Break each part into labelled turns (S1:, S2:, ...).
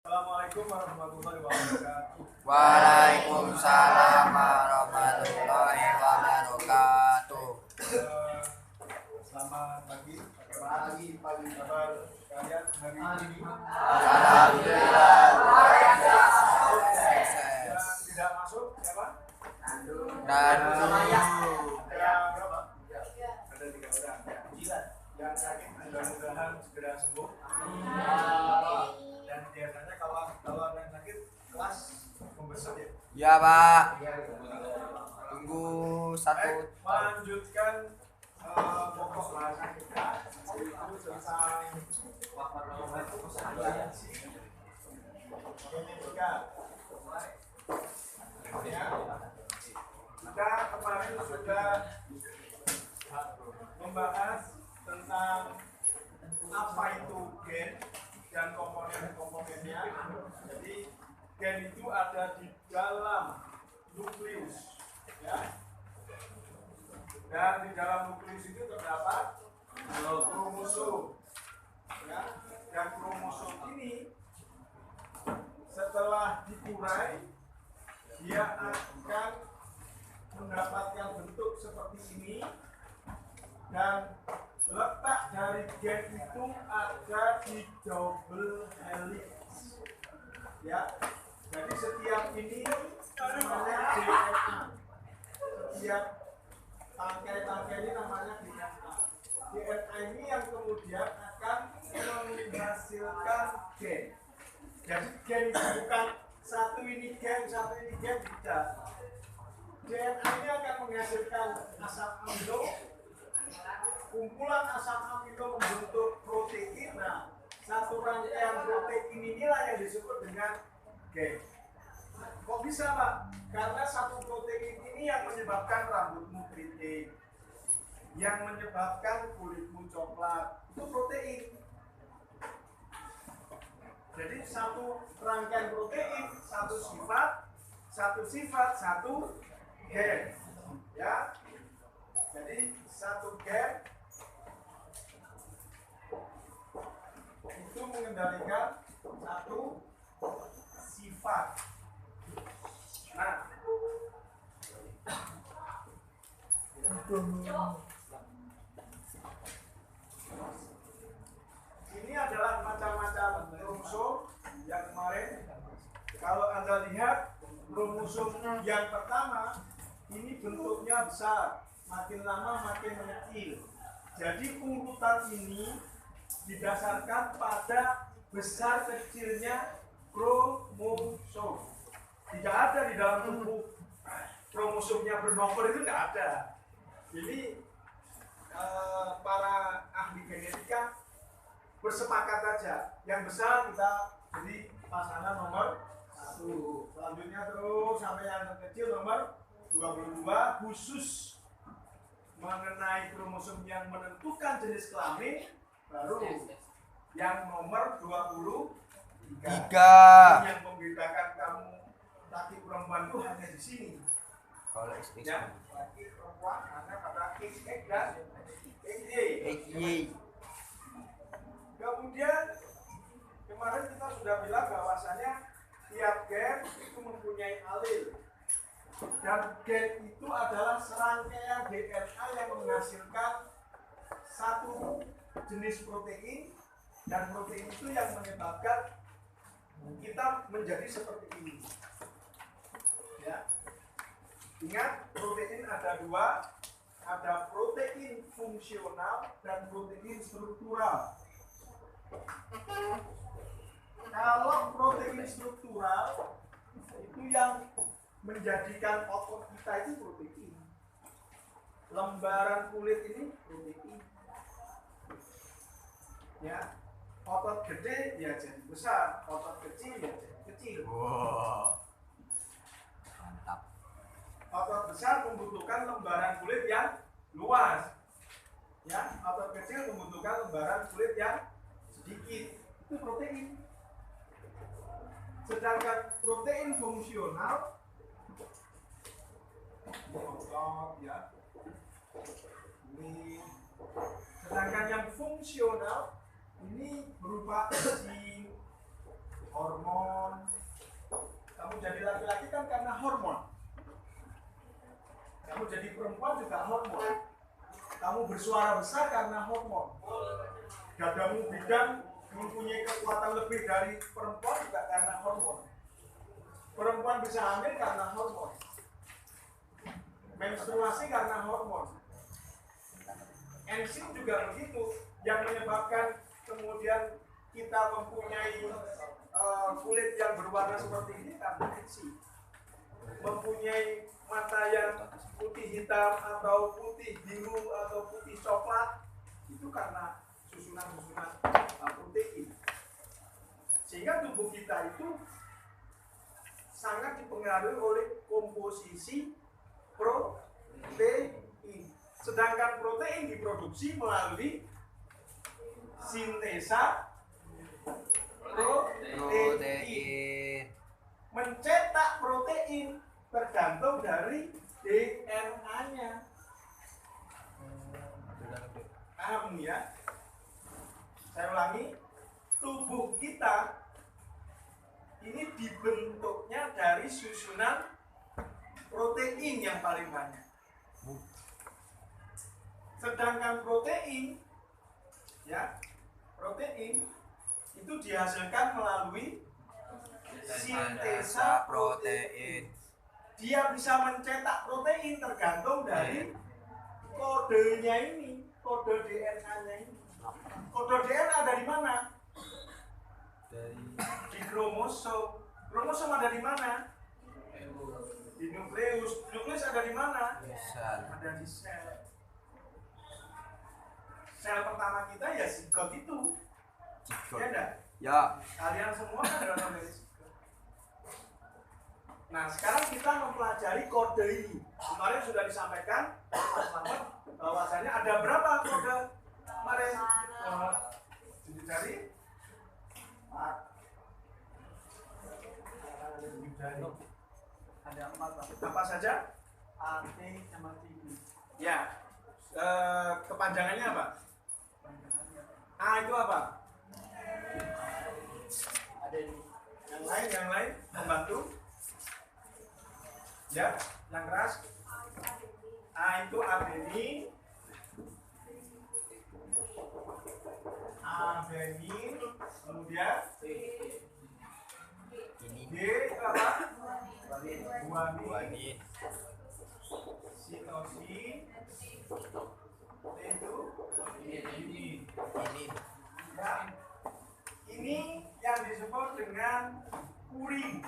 S1: Assalamualaikum warahmatullahi wabarakatuh.
S2: Waalaikumsalam warahmatullahi wabarakatuh.
S1: Selamat pagi. Bagaimana pagi kabar kalian hari ini?
S2: Alhamdulillah.
S1: Yang tidak masuk siapa?
S2: Dan
S1: Ada berapa? Ada 3 orang. Ya. Yang sakit mudah-mudahan segera sembuh. Dan biasanya kalau ada yang sakit kelas membesar ya.
S2: ya Pak, tunggu satu.
S1: Melanjutkan pokok bahasan kita itu tentang genetika. Ya. Kita kemarin sudah membahas tentang apa itu gen dan komponen-komponennya. Jadi gen itu ada di dalam nukleus, ya. Dan di dalam nukleus itu terdapat kromosom, ya. Dan kromosom ini setelah dikurai dia akan mendapatkan bentuk seperti ini, dan letak dari gen itu ada di double helix, ya. Jadi setiap ini namanya DNA, setiap tangkai-tangkai ini namanya DNA. DNA ini yang kemudian akan menghasilkan gen. Jadi gen itu bukan satu ini gen, tidak. DNA ini akan menghasilkan asam amino. Kumpulan asam amino membentuk protein. Nah, satu rangkaian protein inilah yang disebut dengan gen. Kok bisa, Pak? Karena satu protein ini yang menyebabkan rambutmu keriting, yang menyebabkan kulitmu coklat, itu protein. Jadi satu rangkaian protein, satu sifat, satu gen, ya. Jadi satu gen itu mengendalikan satu sifat. Nah, ini adalah macam-macam kromosom yang kemarin. Kalau Anda lihat kromosom yang pertama ini bentuknya besar, makin lama makin mengecil. Jadi urutan ini didasarkan pada besar kecilnya kromosom. Tidak ada di dalam tubuh kromosomnya bernomor, itu tidak ada. Jadi para ahli genetika bersepakat saja, yang besar kita beri pasangan nomor 1, selanjutnya terus sampai yang kecil nomor 22, khusus mengenai kromosom yang menentukan jenis kelamin, baru yang nomor 23 yang membedakan kamu laki perempuan itu hanya di sini. Ya, laki perempuan hanya pada XX dan XY. Kemudian kemarin kita sudah bilang bahwasanya tiap gen itu mempunyai alel, dan gen itu adalah serangkaian DNA yang menghasilkan satu jenis protein, dan protein itu yang menyebabkan kita menjadi seperti ini. Ya. Ingat, protein ada 2, ada protein fungsional dan protein struktural. Kalau protein struktural itu yang menjadikan otot kita itu protein. Lembaran kulit ini protein. Ya, otot gede ya jadi besar, otot kecil ya jadi kecil.
S2: Wow. Mantap.
S1: Otot besar membutuhkan lembaran kulit yang luas. Ya, otot kecil membutuhkan lembaran kulit yang sedikit. Itu protein. Sedangkan protein fungsional otot, ya. Ini. Sedangkan yang fungsional ini berupa enzim, hormon, jadi laki-laki kan karena hormon. Kamu jadi perempuan juga hormon. Kamu bersuara besar karena hormon. Dadamu bidang mempunyai kekuatan lebih dari perempuan juga karena hormon. Perempuan bisa hamil karena hormon. Menstruasi karena hormon. Enzim juga begitu, yang menyebabkan kemudian kita mempunyai kulit yang berwarna seperti ini karena enzim. Mempunyai mata yang putih hitam atau putih biru atau putih coklat itu karena susunan-susunan protein. Sehingga tubuh kita itu sangat dipengaruhi oleh komposisi protein. Sedangkan protein diproduksi melalui sintesa protein. Mencetak protein tergantung dari DNA-nya. Paham ya? Saya ulangi, tubuh kita ini dibentuknya dari susunan protein yang paling banyak. Sedangkan protein, ya, protein itu dihasilkan melalui sintesa protein. Dia bisa mencetak protein tergantung dari kodenya ini, kode DNA-nya ini. Kode DNA dari mana? Di kromosom. Kromosom ada di mana? Di nukleus. Nukleus ada di mana? Ada di sel. Sel pertama kita ya zigot itu. Ya enggak?
S2: Ya.
S1: Kalian semua kan berasal dari zigot. Nah, sekarang kita mempelajari kode ini. Kemarin sudah disampaikan bahwasanya ada berapa kode kemarin? Dari 4. Ada 4. Apa saja? A, T, sama T. Ya. Kepanjangannya apa? A itu apa? Ada ini. Yang lain membantu. Ya, yang keras. A itu adenin. Adenin. Kemudian D itu apa? Guanin. Sitosin. T itu ini. Ya. Ini yang disebut dengan purin.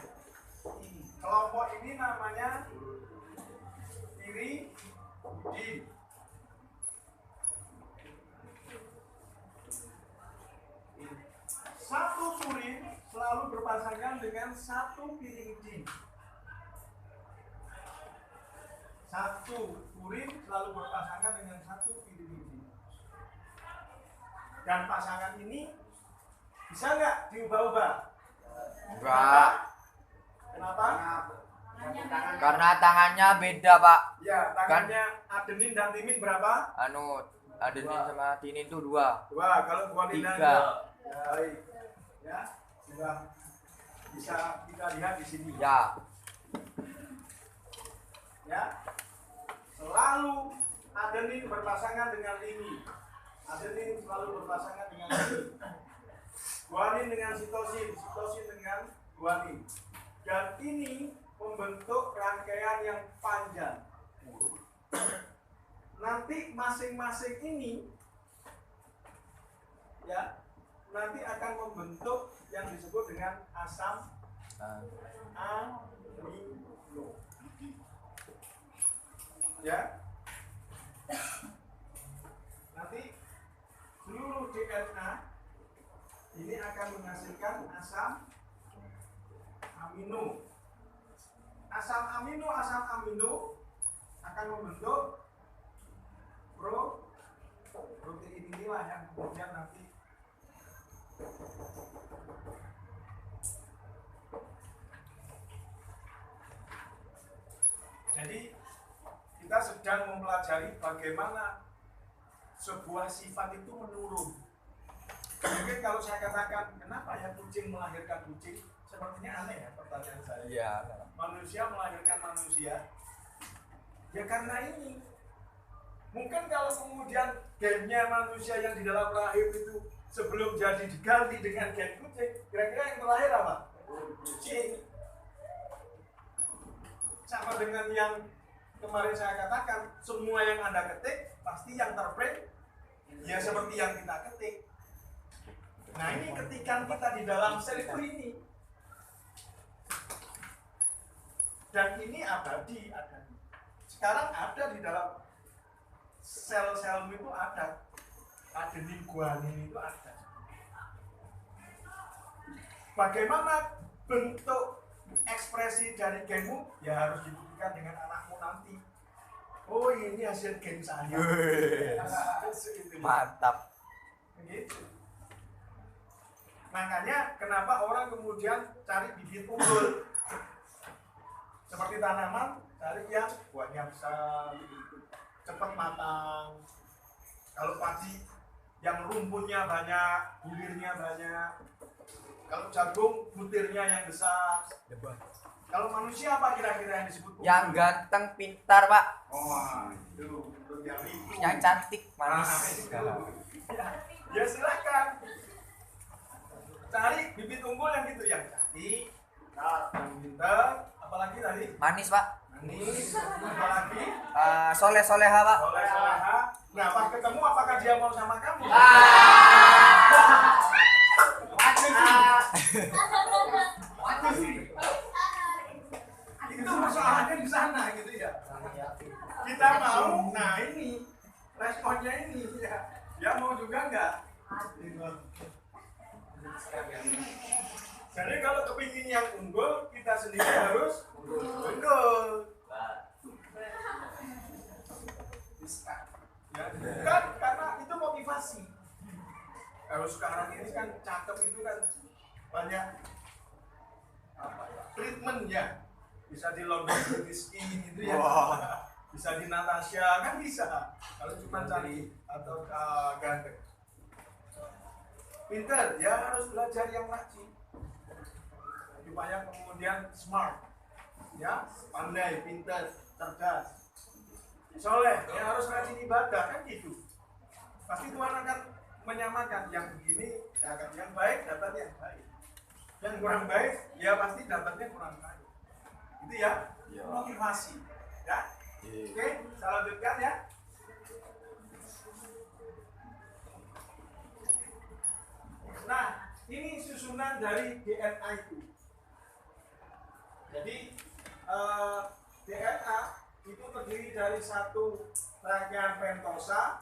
S1: Kelompok ini namanya piridin. Satu purin selalu berpasangan dengan satu piridin. Satu purin selalu berpasangan dengan satu piridin. Dan pasangan ini bisa nggak diubah-ubah?
S2: Enggak.
S1: Kenapa?
S2: Karena tangannya beda, Pak.
S1: Ya, tangannya adenin dan timin berapa?
S2: Adenin sama tinin itu 2.
S1: 2. Kalau guanin dan
S2: 3.
S1: Ya, baik. Ya, sudah bisa kita lihat di sini.
S2: Ya.
S1: Ya. Selalu adenin berpasangan dengan ini. Adenin selalu berpasangan dengan ini. Guanin dengan sitosin, sitosin dengan guanin. Dan ini membentuk rangkaian yang panjang. Nanti masing-masing ini ya, nanti akan membentuk yang disebut dengan asam amino. Ya. Nanti seluruh DNA ini akan menghasilkan asam amino. Asam amino akan membentuk protein inilah yang kemudian nanti jadi kita sedang mempelajari bagaimana sebuah sifat itu menurun. Mungkin kalau saya katakan, kenapa ya misalnya kucing melahirkan kucing, sepertinya aneh ya pertanyaan saya.
S2: Iya.
S1: Manusia melahirkan manusia, ya karena ini. Mungkin kalau kemudian gennya manusia yang di dalam rahim itu sebelum jadi diganti dengan gen kucing, kira-kira yang terakhir apa? Kucing. Sama dengan yang kemarin saya katakan, semua yang Anda ketik pasti yang terprint ya seperti yang kita ketik. Nah ini ketikan kita di dalam sel itu ini, dan ini abadi, ada. Sekarang ada di dalam sel-selmu itu ada, adenin guanin itu ada. Bagaimana bentuk ekspresi dari genmu ya harus dibuktikan dengan anakmu nanti. Oh ini hasil gen saya.
S2: Mantap.
S1: Gitu. Makanya kenapa orang kemudian cari bibit unggul, seperti tanaman cari yang buahnya besar, cepat matang. Kalau padi yang rumputnya banyak, bulirnya banyak. Kalau jagung butirnya yang besar. Kalau manusia apa kira-kira yang disebut unggul?
S2: Yang ganteng, pintar, Pak.
S1: Oh, itu menurut yang itu.
S2: Yang cantik,
S1: Nah,
S2: manis.
S1: itu. Ya silakan. Cari bibit unggul yang gitu, yang cantik, yang pintar, apalagi tadi
S2: Manis, Pak.
S1: manis, apalagi
S2: Soleh-soleha, Pak.
S1: soleh-soleha. Nah, pas ketemu apakah dia mau sama kamu? Itu persoalannya di sana gitu ya. Kita mau, nah ini responnya ini ya. Dia mau juga enggak? Jadi kalau kepingin yang unggul, kita sendiri harus unggul. Ya, kan karena itu motivasi. Kalau sekarang ini kan cakep itu kan banyak apa ya, treatmentnya. Bisa di London British Skin gitu ya. Bisa di Natasha kan bisa. Kalau cuma cari atau ganteng. Pinter, ya harus belajar yang rajin supaya kemudian smart, ya pandai, pinter, cerdas, soleh, ya harus rajin ibadah kan gitu. Pasti Tuhan akan menyamakan yang begini, ya akan yang baik dapat yang baik, yang kurang baik, ya pasti dapatnya kurang baik. Itu ya, motivasi, ya. Oke, saya lanjutkan ya. Nah, ini susunan dari DNA itu. Jadi DNA itu terdiri dari satu rangkaian pentosa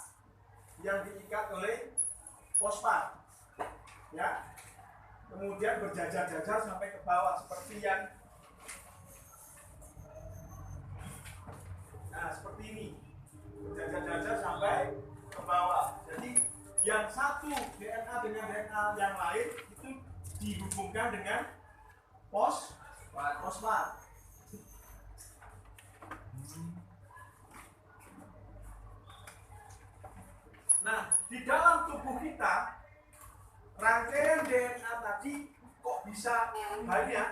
S1: yang diikat oleh fosfat, ya. Kemudian berjajar-jajar sampai ke bawah seperti yang, nah seperti ini, berjajar-jajar sampai ke bawah. Jadi yang satu DNA dengan DNA yang lain itu dihubungkan dengan fosfat. Nah, di dalam tubuh kita rangkaian DNA tadi kok bisa banyak?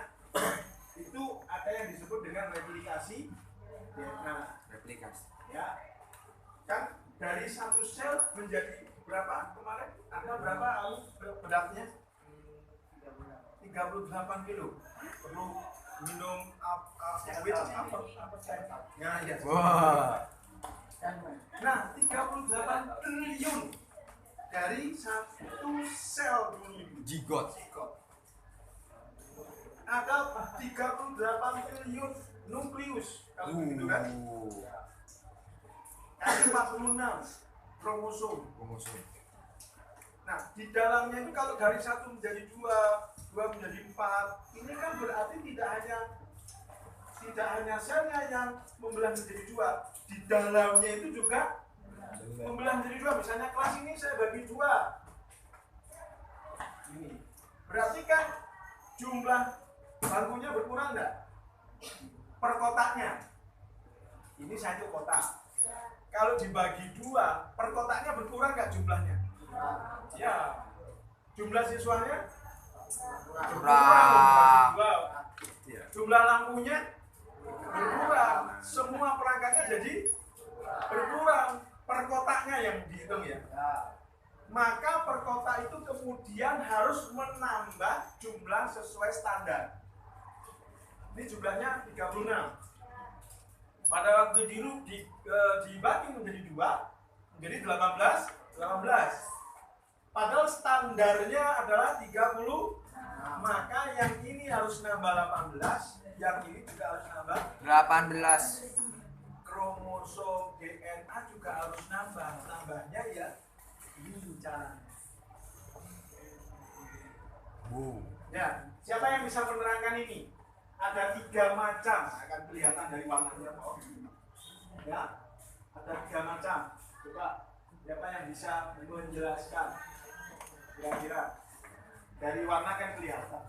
S1: Itu ada yang disebut dengan replikasi DNA.
S2: Replikasi.
S1: Ya, kan dari satu sel menjadi berapa kemarin? Ada berapa beratnya? 38 kilo. Perlu minum sandwich apa? Nah, ya.
S2: Wah.
S1: Nah, 38 triliun dari satu sel
S2: Jigot.
S1: ada 38 triliun nukleus. Kalau begitu kan? Ada 46 kromosom. Nah, di dalamnya itu kalau dari satu menjadi dua menjadi 4, ini kan berarti tidak hanya selnya yang membelah menjadi 2, di dalamnya itu juga membelah menjadi 2. Misalnya kelas ini saya bagi 2. Ini berarti kan jumlah bangkunya berkurang enggak? Per kotaknya. Ini satu kotak. Kalau dibagi 2, per kotaknya berkurang enggak jumlahnya? Ya. Jumlah siswanya
S2: Kurang.
S1: Jumlah lampunya berkurang, semua perangkatnya jadi berkurang, per kotaknya yang dihitung ya. Maka per kotak itu kemudian harus menambah jumlah sesuai standar. Ini jumlahnya 36. Pada waktu dibagi menjadi 2 menjadi 18. Padahal standarnya adalah 30, maka yang ini harus nambah 18, yang ini juga harus nambah
S2: 18.
S1: kromosom DNA juga harus nambahnya ya ini caranya. Ya, siapa yang bisa menerangkan ini? Ada 3 macam, akan kelihatan dari warnanya kok. Ya, ada 3 macam. Coba siapa yang bisa menjelaskan? Kira-kira dari warna kan kelihatan.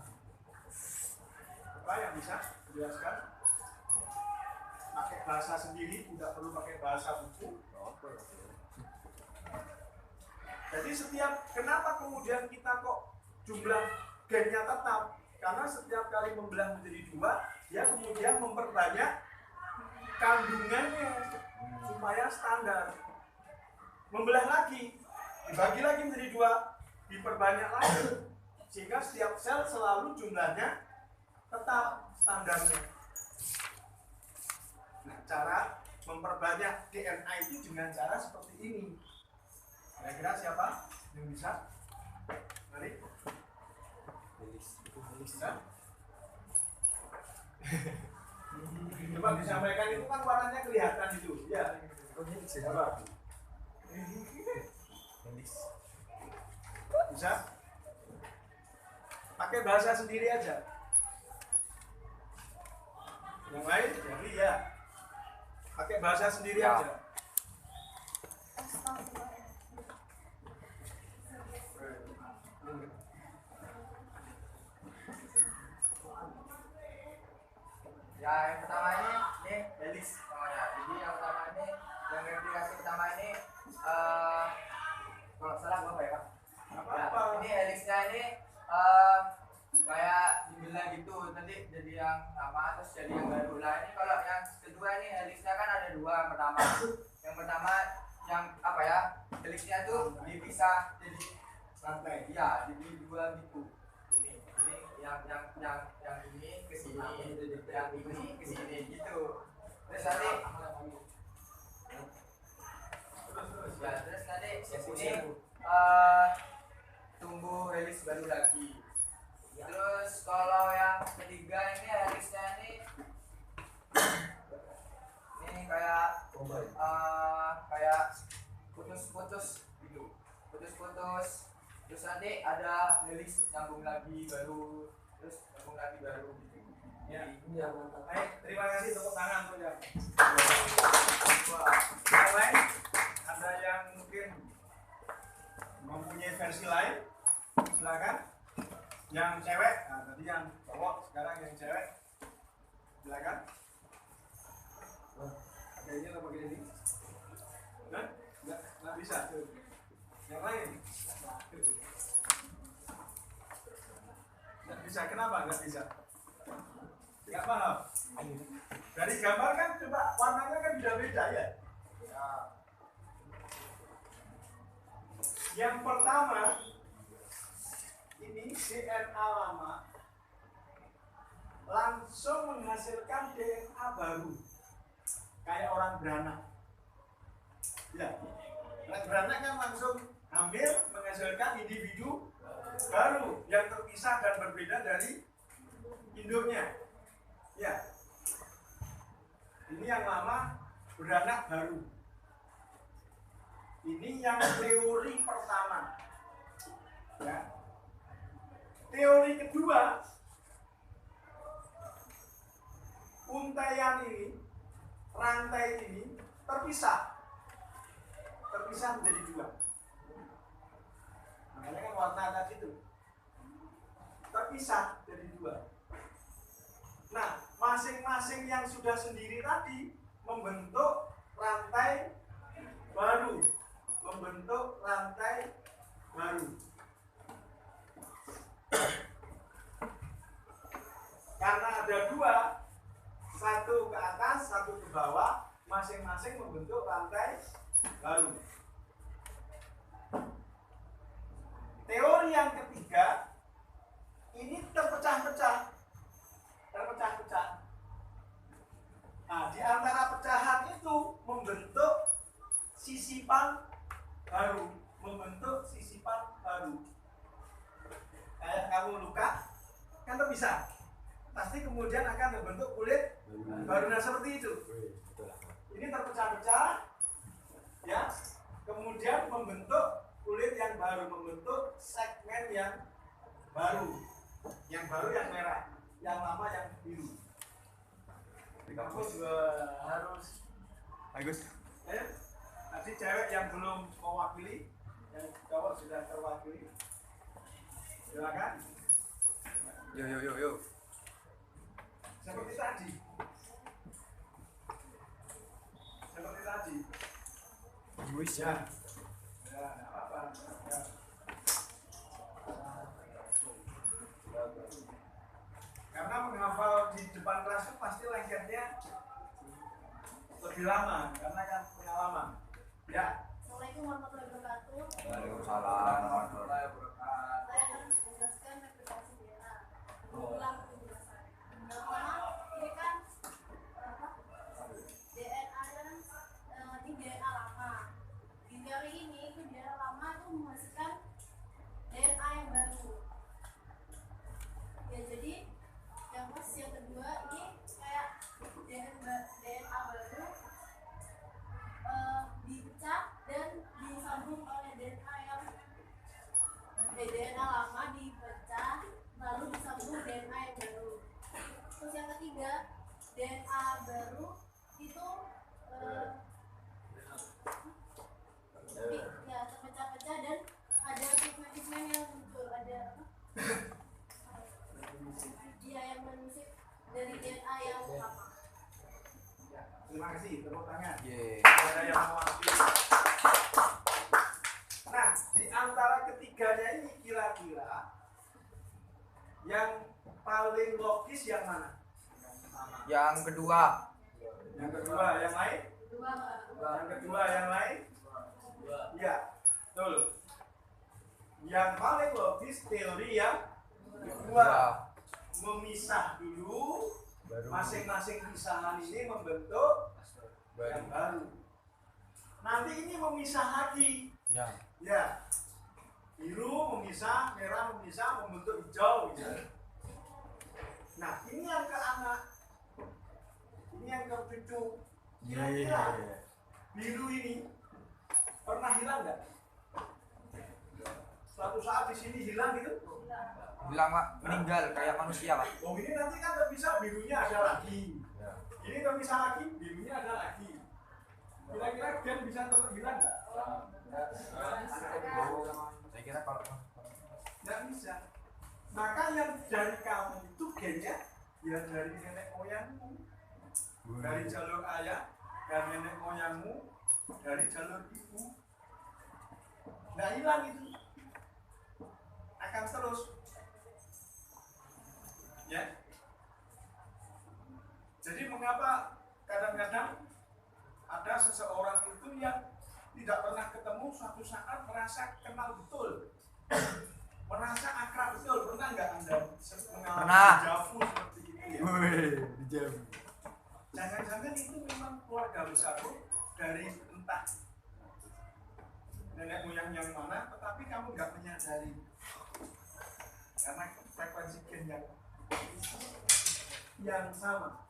S1: Siapa yang bisa menjelaskan? Pakai bahasa sendiri, tidak perlu pakai bahasa buku. Jadi kenapa kemudian kita kok jumlah gennya tetap? Karena setiap kali membelah menjadi 2, dia kemudian memperbanyak kandungannya supaya standar. Membelah lagi, dibagi lagi menjadi 2, diperbanyak lagi, sehingga setiap sel selalu jumlahnya tetap standarnya. Nah, cara memperbanyak DNA itu dengan cara seperti ini. Kira-kira siapa yang bisa? Mari. Coba disampaikan, itu kan warnanya kelihatan itu. Ya. Coba. Bisa? Pakai bahasa sendiri aja. Yang lain, jadi ya. Pakai bahasa sendiri aja.
S2: Ya, yang pertama ini Helis namanya. Jadi yang pertama ini, yang replikasi pertama ini kalau salah apa ya, Pak? Ya, ini Helisnya ini kayak dibelah gitu, nanti jadi yang lama terus jadi yang baru. Nah, ini kalau yang kedua ini Helisnya kan ada 2. Yang pertama yang apa ya? Helisnya tuh dipisah jadi rantai. Ya, jadi 2 gitu. Ini yang ini ke sini, yang ini ke sini gitu. Terus nanti terus nanti sini tumbuh helis baru lagi. Terus kalau yang ketiga ini helisnya ini kayak putus-putus gitu, putus-putus. Terus nanti ada helis nyambung lagi baru, terus nyambung lagi baru gitu.
S1: Ya, baik, terima kasih, tepuk tangan untuk yang lain. Ada yang mungkin mempunyai versi lain, silakan. Yang cewek, nah tadi yang cowok, sekarang yang cewek, silakan. Ada ini atau begini ini? Nggak bisa. Yang lain? Nggak bisa, kenapa nggak bisa? Nggak paham? Dari gambar kan coba warnanya kan beda-beda ya? Yang pertama, ini DNA lama langsung menghasilkan DNA baru, kayak orang beranak. Ya, orang beranak kan langsung hamil menghasilkan individu baru yang terpisah dan berbeda dari induknya. Ya, ini yang lama beranak baru. Ini yang teori pertama. Ya. Teori kedua, untaian ini, rantai ini terpisah menjadi 2. Makanya kan warna tadi itu terpisah jadi 2. Nah, masing-masing yang sudah sendiri tadi membentuk rantai baru. ada dua, satu ke atas, satu ke bawah, masing-masing membentuk rantai baru. Teori yang ketiga ini terpecah-pecah. Nah, di antara pecahan itu membentuk sisipan baru, Kayak kamu luka, kan bisa. Pasti kemudian akan terbentuk kulit baru. Nah, seperti itu. Ini terpecah-pecah, ya. Kemudian membentuk kulit yang baru, membentuk segmen yang baru. Yang baru yang merah, yang lama yang biru. Kamu juga harus
S2: Bagus.
S1: nanti cewek yang belum mewakili, yang cowok sudah terwakili, silakan.
S2: Yo.
S1: Seperti tadi.
S2: Wis
S1: Ya. Ya, nggak apa-apa. Ya. Karena menghafal di depan kelas itu pasti lengketnya lebih lama, karena kan pengalaman. Ya.
S3: Assalamualaikum warahmatullahi wabarakatuh.
S2: Waalaikumsalam warahmatullahi wabarakatuh.
S3: Saya akan menjelaskan aplikasi DNA. Mengulang penjelasan. Yang pertama, ini kan DNA dan ini DNA lama. Di teori ini itu DNA lama itu menghasilkan DNA yang baru. Ya jadi yang kedua ini kayak DNA baru dipecah dan disambung oleh DNA lama dipecah lalu disambung DNA yang baru. Terus yang ketiga, DNA baru itu ya terpecah-pecah dan ada pigmen-pigmen yang muncul, ada dia yang mengusik dari DNA yang lama.
S1: Terima kasih, tepuk tangan.
S2: Yeay.
S1: Ada yang mewakili. Nah, di antara ketiganya ini kira-kira yang paling logis yang mana?
S2: Yang kedua.
S1: Yang kedua, yang lain? Yang kedua, yang lain? Ya, betul. Yang paling logis teori yang kedua. Memisah dulu, masing-masing pisahan ini membentuk yang baru. Nanti ini memisah lagi. Ya, biru memisah, merah memisah, membentuk hijau. Ya. Nah, ini yang ke anak, ini yang ke cucu. Kira-kira biru ini pernah hilang nggak? Suatu saat di sini hilang gitu?
S2: Bilang Pak, meninggal kayak manusia Pak.
S1: Oh, ini nanti kan terpisah, birunya ada lagi. Ini terpisah lagi, birunya ada lagi. Kira-kira gen bisa hilang nggak?
S2: Saya kira kalau
S1: Nggak bisa. Maka yang dari kamu itu gennya ya dari nenek moyangmu, dari jalur ayah, dari nenek moyangmu, dari jalur ibu. Nggak hilang itu, akan terus. Ya. Jadi mengapa kadang-kadang ada seseorang itu yang tidak pernah ketemu, suatu saat merasa kenal betul, merasa akrab betul. Pernah nggak Anda mengalami dejavu seperti itu? Ya? Jangan-jangan itu memang keluarga besarmu dari entah nenek moyang yang mana, tetapi kamu nggak menyadari karena frekuensi gen yang sama.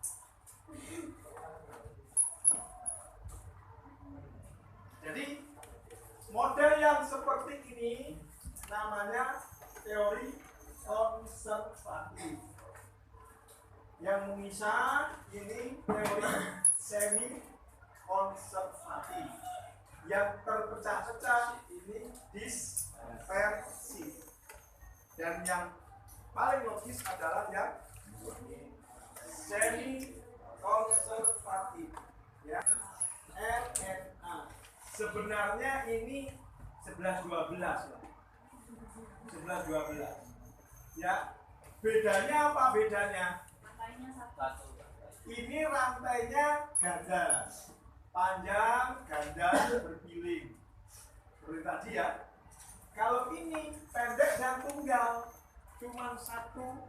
S1: Jadi model yang seperti ini namanya teori konservatif. Yang memisah ini teori semi konservatif. Yang terpecah-pecah ini dispersi. Dan yang paling logis adalah yang semi konservatif, ya, RNA. Sebenarnya ini 11-12 lah. 11-12. Ya. Bedanya apa bedanya?
S3: rantainya satu.
S1: Ini rantainya ganda, panjang, ganda, berpiling. Seperti tadi ya. Kalau ini pendek dan tunggal, cuma satu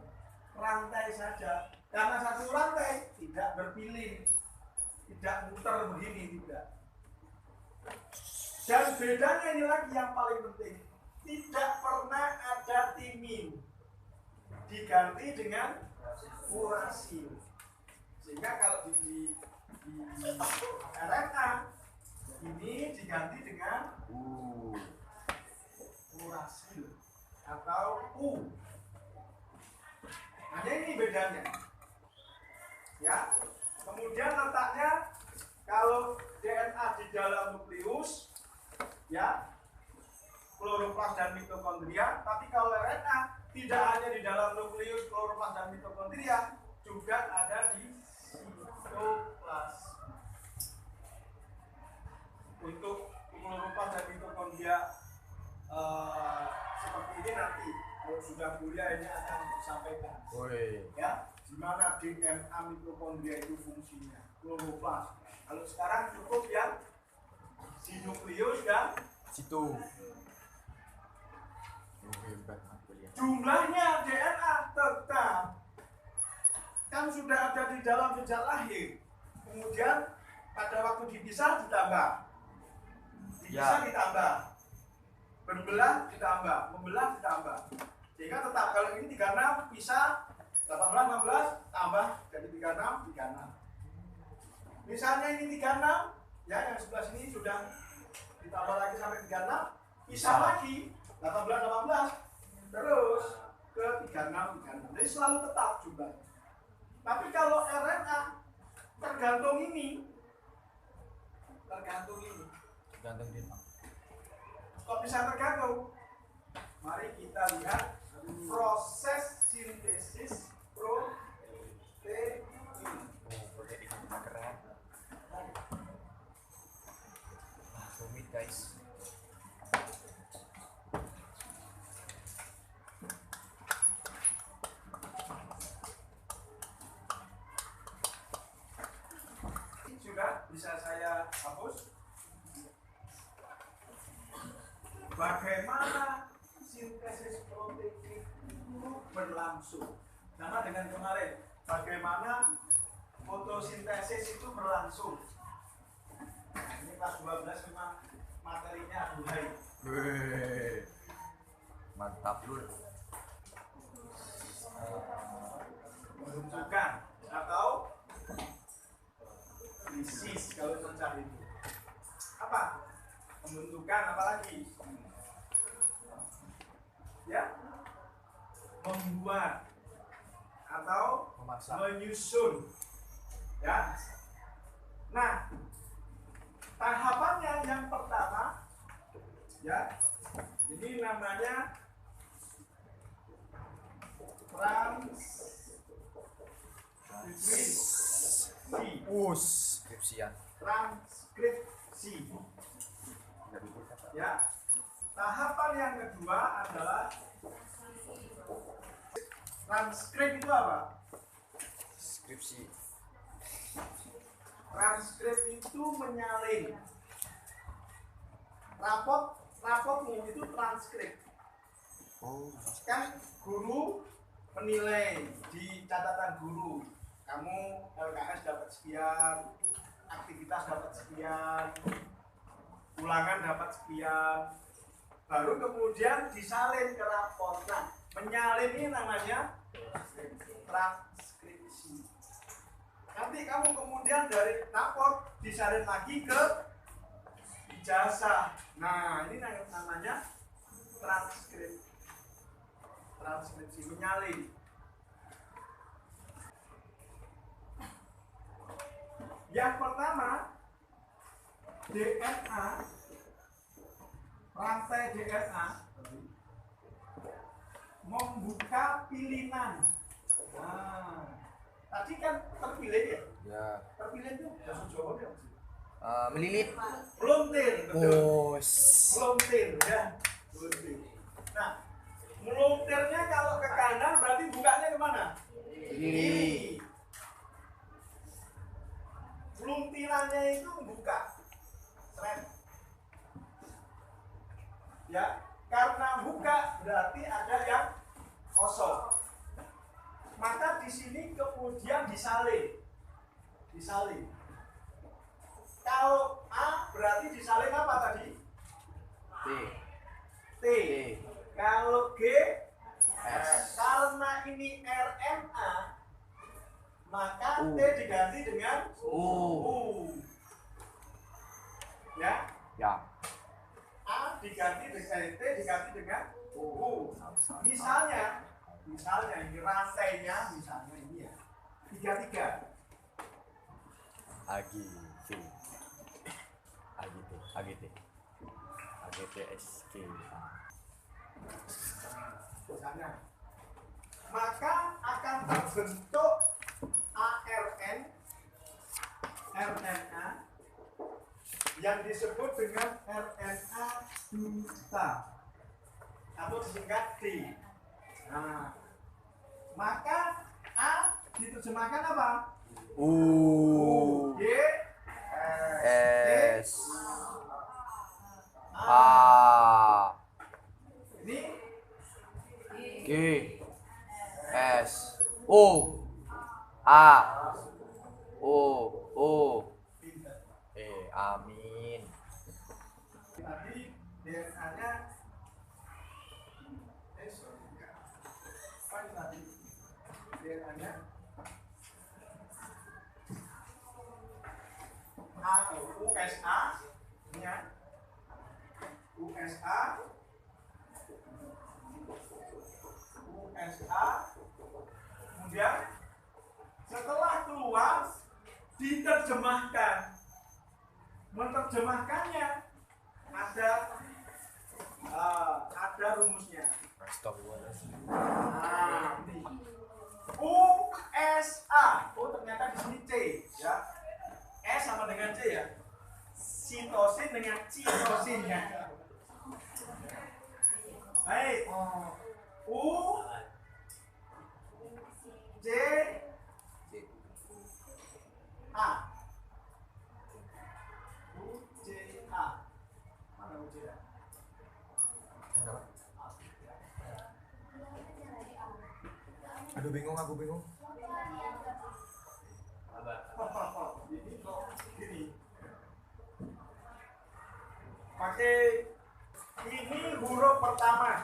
S1: rantai saja. Karena satu rantai tidak berpiling, tidak muter begini, tidak. Dan bedanya ini lagi yang paling penting, tidak pernah ada timin, diganti dengan urasil. Sehingga kalau di RNA ini diganti dengan urasil atau U. Hanya ini bedanya. Ya. Kemudian letaknya kalau DNA di dalam nukleus, ya, kloroplas dan mitokondria. Tapi kalau RNA tidak hanya di dalam nukleus, kloroplas dan mitokondria, juga ada di sitoplasma. Untuk kloroplas dan mitokondria seperti ini nanti kalau sudah kuliah ini akan disampaikan. Ya, di mana DNA mitokondria itu fungsinya, kloroplas. Kalau sekarang cukup yang di nukleus dan
S2: Situ.
S1: jumlahnya DNA tetap kan sudah ada di dalam sejak lahir. Kemudian pada waktu dipisah ditambah, dipisah ditambah, berbelah ditambah, membelah ditambah, sehingga tetap. Kalau ini 36 pisah 18 16 tambah jadi 36 36. Misalnya ini 36, ya yang sebelah sini sudah ditambah lagi sampai 36, pisah lagi 18 18 terus ke 36 36. Jadi selalu tetap jumlahnya. Tapi kalau RNA tergantung ini.
S2: Gantung dia.
S1: Kok bisa tergantung? Mari kita lihat proses sintesis protein.
S2: Protein keren. Rumit guys.
S1: Sudah bisa saya hapus. Bagaimana sintesis protein itu berlangsung? Sama dengan kemarin, bagaimana fotosintesis itu berlangsung. Nah, ini kelas 12 memang materinya aduhai.
S2: Mantap lur.
S1: Pembentukan atau krisis kalau mencari itu. Apa? Pembentukan apa lagi? Ya, membuat atau
S2: Memasak.
S1: menyusun. Ya. Nah, tahapannya yang pertama, ya, ini namanya
S2: Skripsian.
S1: transkripsi. Ya. Tahapan yang kedua adalah transkrip itu apa?
S2: Skripsi.
S1: Transkrip itu menyalin. Rapotmu itu transkrip. Kan guru menilai di catatan guru, kamu LKS dapat sekian, aktivitas dapat sekian, ulangan dapat sekian, baru kemudian disalin ke rapor. Nah, menyalin ini namanya transkripsi. Nanti kamu kemudian dari rapor disalin lagi ke ijazah. Nah, ini namanya transkripsi. Transkripsi menyalin. Yang pertama, DNA, rantai DNA membuka pilihan. Nah, tadi kan terpilih ya?
S2: Ya.
S1: Terpilih itu bahasa Jawa ya?
S2: Melilit.
S1: Melontir, betul.
S2: Bos.
S1: Melontir, ya. Melontir. Nah, melontirnya kalau ke kanan berarti bukanya kemana?
S2: Kiri.
S1: Maka di sini kemudian disalin. Kalau A berarti disalin apa tadi? T. Kalau G karena ini RNA, maka T diganti dengan U. Ya?
S2: Ya.
S1: A diganti dengan T diganti dengan U. Misalnya ini rantainya misalnya ini ya. 33.
S2: AGTSK.
S1: Misalnya. Maka akan terbentuk RNA yang disebut dengan RNA duta atau disingkat D. Nah, maka A diterjemahkan apa?
S2: U.
S1: D
S2: S.
S1: A. Ini
S2: G. S. O. A. O. Amin.
S1: tadi DNA-nya apa ini tadi? DNA-nya USA ini ya. USA kemudian setelah keluar diterjemahkan. Menerjemahkannya ada rumusnya. Ini USA. Oh ternyata di sini C ya. S sama dengan C ya. Sitosin dengan citosin ya. Baik. U J A. UJA. Mana UJA?
S2: Aduh bingung, aku bingung.
S1: Ini kok gini. Pakai ini huruf pertama.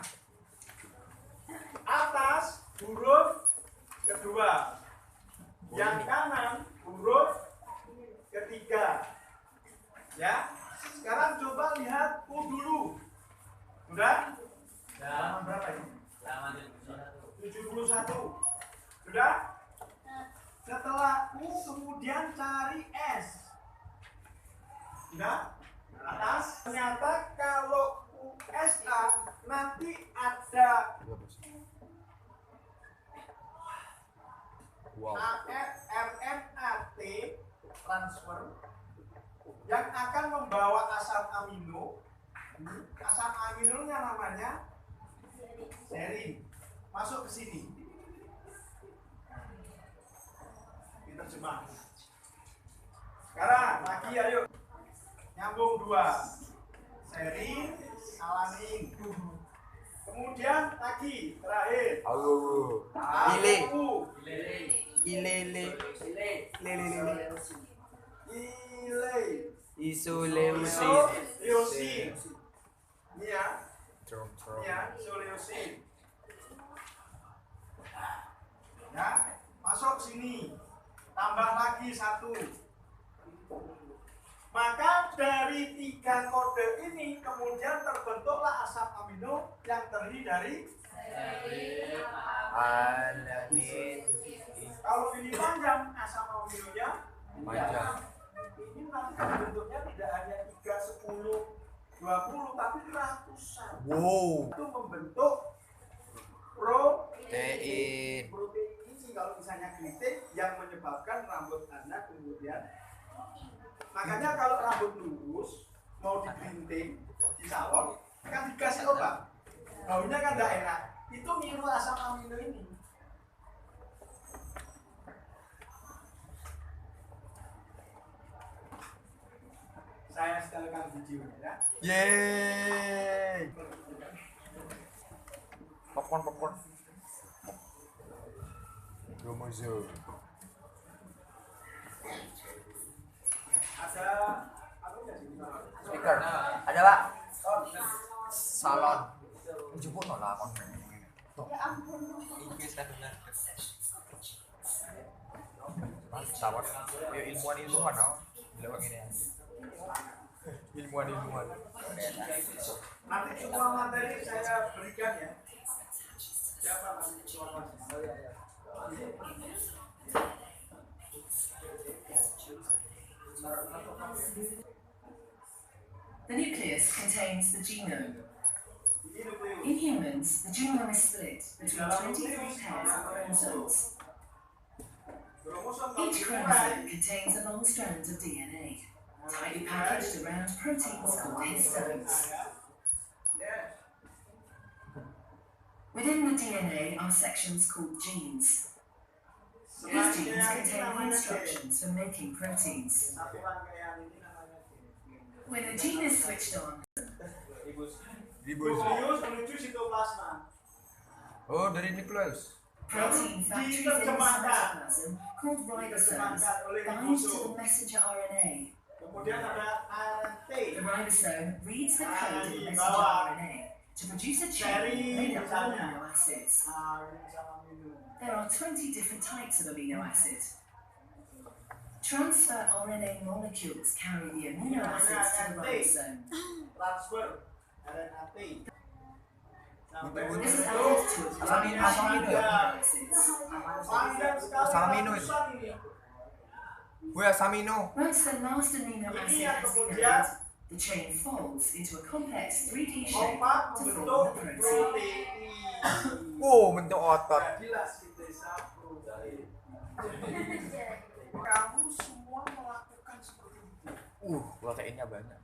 S1: Atas huruf kedua. Yang kanan huruf ketiga. Ya. Sekarang coba lihat U dulu. Sudah? Halaman berapa ini? 71. Sudah? Setelah U kemudian cari S. Sudah? Atas. Ternyata kalau USA nanti ada RNAT transfer yang akan membawa asam amino. Asam aminonya namanya serin. Masuk ke sini. Diterjemah. Sekarang lagi ayo. Nyambung dua. Serin, alanin. Kemudian lagi terakhir. Isoleusin. Ini ya. Ini ya, isoleusin. Ya, masuk sini. Tambah lagi satu. Maka dari 3 kode ini kemudian terbentuklah asam amino yang terdiri dari
S2: alamin.
S1: Kalau ini panjang asam aminonya
S2: Panjang.
S1: ini nanti bentuknya tidak hanya 3, 10, 20 tapi ratusan.
S2: Wow.
S1: Itu membentuk
S2: Protein.
S1: protein ini kalau misalnya glitik yang menyebabkan rambut anak kemudian. Makanya kalau rambut lurus mau digunting di salon kan dikasih obat, baunya kan tidak enak. Itu niru asam amino ini. Saya setelkan videonya ya.
S2: Yeay. Popcorn.
S4: Kromosom.
S1: Ada apa ya sih?
S2: Speaker. Ada Pak. Salon. Jemput nolak kon.
S3: Ya ampun.
S2: Iki saya benar. Mantap. Ya ilmuwan oh. Lewat ini ya. Ilmuwan.
S1: Nanti semua materi saya berikan ya. Siapa nanti ketua kelas?
S5: The nucleus contains the genome. In humans, the genome is split between 24 pairs of chromosomes. Each chromosome contains a long strand of DNA, tightly packaged around proteins called histones. Within the DNA are sections called genes. These genes contain the instructions for making proteins.
S1: Satu rangkaian ini namanya gen.
S5: When a gene is switched on,
S1: Nukleus menuju sitoplasma.
S2: Oh, dari nukleus.
S5: protein factories in the cytoplasm called ribosomes bind to the messenger RNA.
S1: Kemudian ada RNT.
S5: The ribosome reads the code of the messenger RNA to produce a chain made up of amino acids. There are 20 different types of amino acid. Transfer RNA molecules carry the amino acids to the ribosome.
S1: Transfer RNT.
S5: This is added to a protein of amino acids.
S1: Panjang sekali
S2: Amino itu.
S1: ratusan ini.
S2: Wah, samino.
S5: Once the last amino acid has been added, the chain folds into a complex 3D shape
S1: Kompak
S5: to form
S1: membentuk
S5: the protein.
S1: protein.
S2: Oh, bentuk otot.
S1: Jadilah sintesa protein. Kamu semua melakukan seperti itu.
S2: Proteinnya banyak.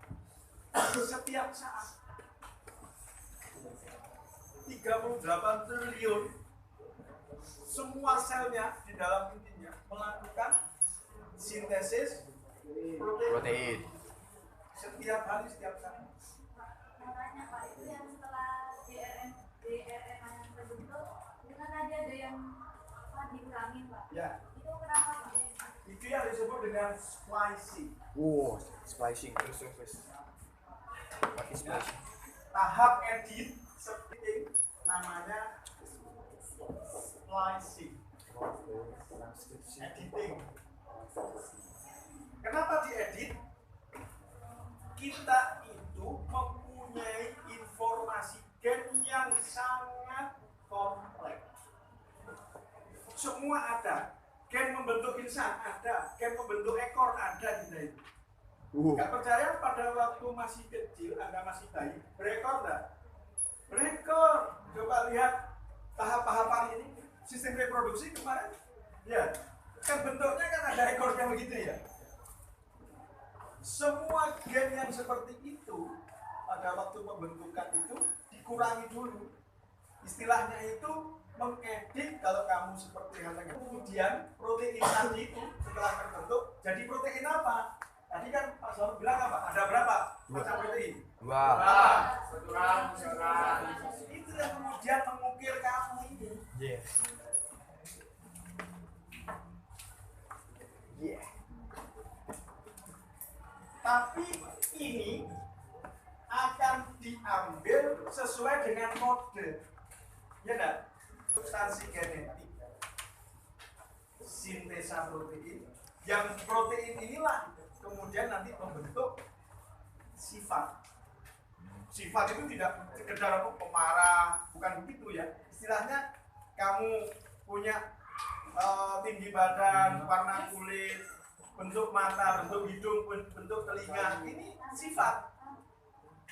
S1: Setiap saat 38 triliun semua selnya di dalam intinya melakukan sintesis protein. Setiap hari, setiap saat.
S3: Makanya Pak, itu yang setelah DRNA yang terbentuk, itu kan tadi ada yang dikurangin Pak.
S1: Ya,
S3: Itu kenapa Pak?
S1: itu yang disebut dengan splicing.
S2: Splicing terus. Pakai splicing.
S1: Tahap edit splitting namanya splicing. Editing. Kenapa diedit? Kita itu mempunyai informasi gen yang sangat kompleks. Semua ada. Gen membentuk insan ada, gen membentuk ekor ada kita itu. Gak percaya pada waktu masih kecil, Anda masih bayi, berekor enggak? Berekor. Coba lihat tahap-tahapan ini, sistem reproduksi kemarin. Ya, kan bentuknya kan ada ekornya begitu ya. Semua gen yang seperti itu pada waktu pembentukan itu dikurangi dulu. Istilahnya itu mengedit kalau kamu seperti hal yang kemudian protein tadi itu setelah terbentuk jadi protein apa? Tadi kan Pak Saur bilang apa? Ada berapa macam protein?
S2: Dua.
S1: Itu yang kemudian mengukir kamu ini. Tapi ini akan diambil sesuai dengan mode, ya enggak? Substansi genetik, sintesa protein, yang protein inilah kemudian nanti membentuk sifat. Sifat itu tidak sekedar pemarah, bukan begitu ya. Istilahnya kamu punya tinggi badan, warna kulit, bentuk mata, bentuk hidung, bentuk telinga, ini sifat.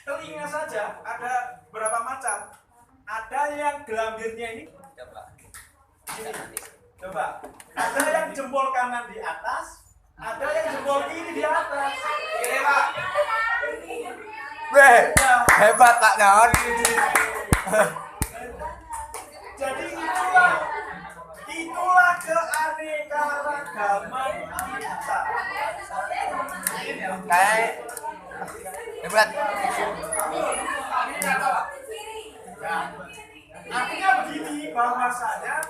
S1: Telinga saja ada berapa macam? Ada yang gelambirnya ini. Coba. Ada yang jempol kanan di atas, ada yang jempol kiri di atas. Oke, Pak.
S2: Weh, hebat Pak Naon.
S1: Jadi itulah keanekaragaman kita.
S2: Kayak hebat.
S1: Artinya begini, bahwasanya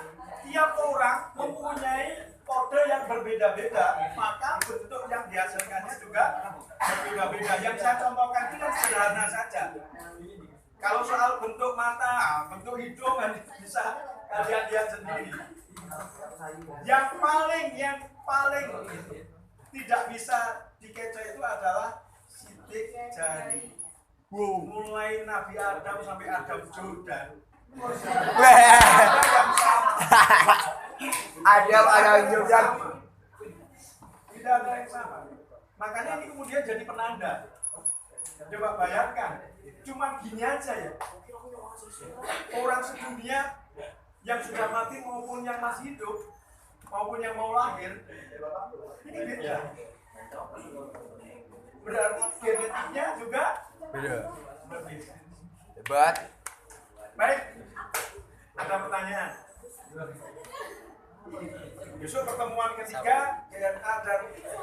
S1: tiap orang mempunyai kode yang berbeda-beda, maka bentuk yang dihasilkannya juga berbeda-beda. Yang saya contohkan itu kan sederhana saja. Kalau soal bentuk mata, bentuk hidung kan bisa kalian lihat sendiri. Yang paling tidak bisa dikecoh itu adalah sidik jari. Mulai Nabi Adam sampai Adam Jordan.
S2: Ada Jordan.
S1: Tidak ada yang sama. Makanya ini kemudian jadi penanda. Coba bayangkan, cuma gini aja ya. Orang sedunia yang sudah mati maupun yang masih hidup, maupun yang mau lahir, ini beda. Berarti genetiknya juga berbeda.
S2: Hebat.
S1: Baik, ada pertanyaan. Besok pertemuan ketiga DNA dan